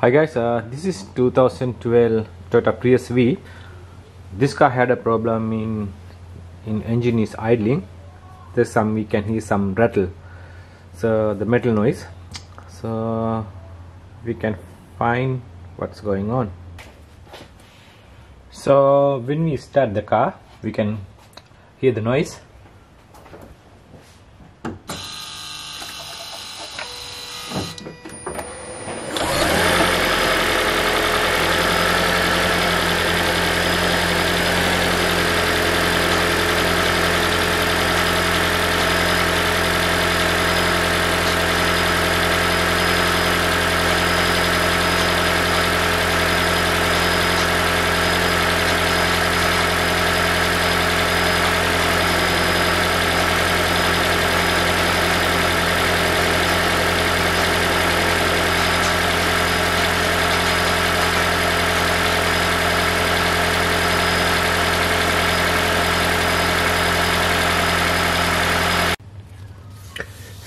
Hi guys, this is 2012 Toyota Prius V. This car had a problem in engine is idling. We can hear some rattle, so the metal noise. So we can find what's going on. So when we start the car, we can hear the noise.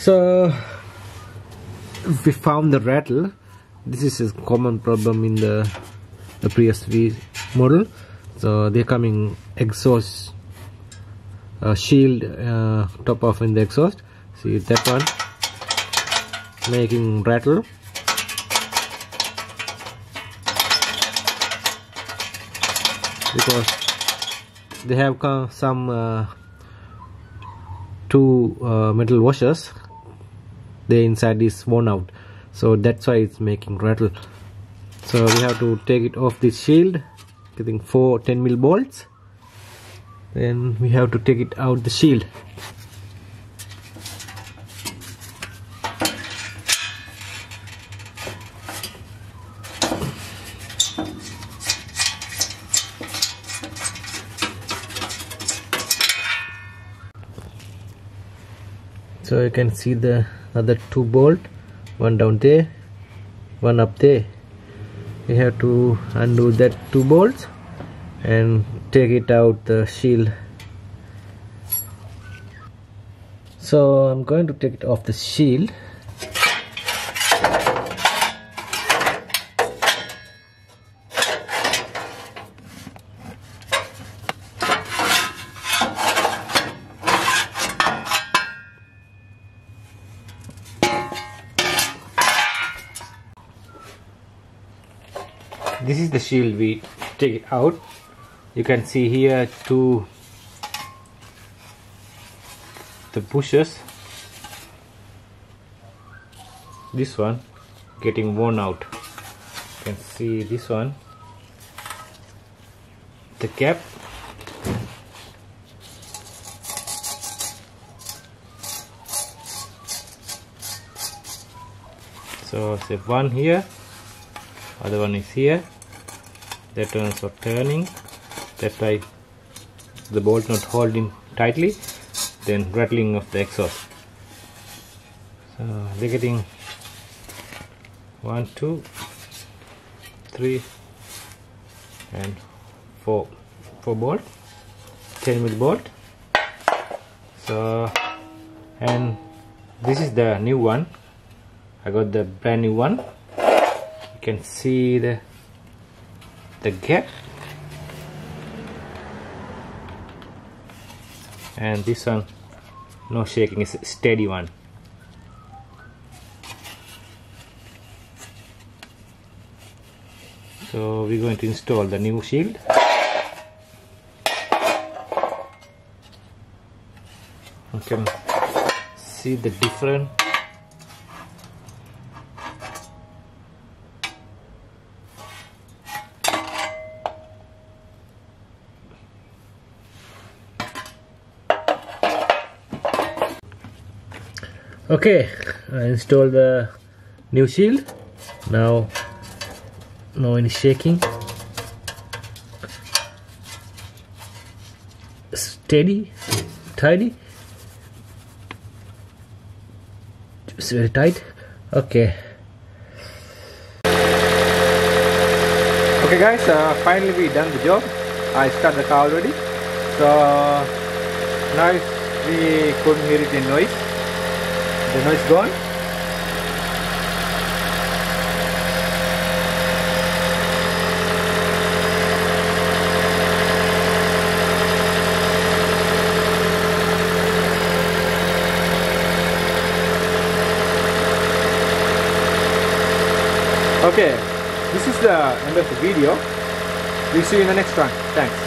So we found the rattle. This is a common problem in the Prius V model. So they're coming exhaust shield top off in the exhaust. See that one making rattle. Because they have some two metal washers. The inside is worn out, so that's why it's making rattle. So we have to take it off the shield, getting 4 10mm bolts. Then we have to take it out the shield. So you can see the other 2 bolts, one down there, one up there. We have to undo that 2 bolts and take it out the shield. So I'm going to take it off the shield. This is the shield. We take it out. You can see here the bushes. This one getting worn out. You can see this one, the cap. So say one here, other one is here. That one is for turning. That's why the bolt not holding tightly. Then rattling of the exhaust. So they're getting 1, 2, 3, and 4 bolt, 10mm bolt. So, and this is the new one. I got the brand new one. You can see the gap, and this one no shaking, is a steady one. So we're going to install the new shield. You can see the difference. Okay, I installed the new shield. Now no any shaking, steady, tidy. It's very tight. Okay guys, finally we done the job. I started the car already. So now we couldn't hear it in noise. The noise gone. Okay, this is the end of the video. We'll see you in the next one. Thanks.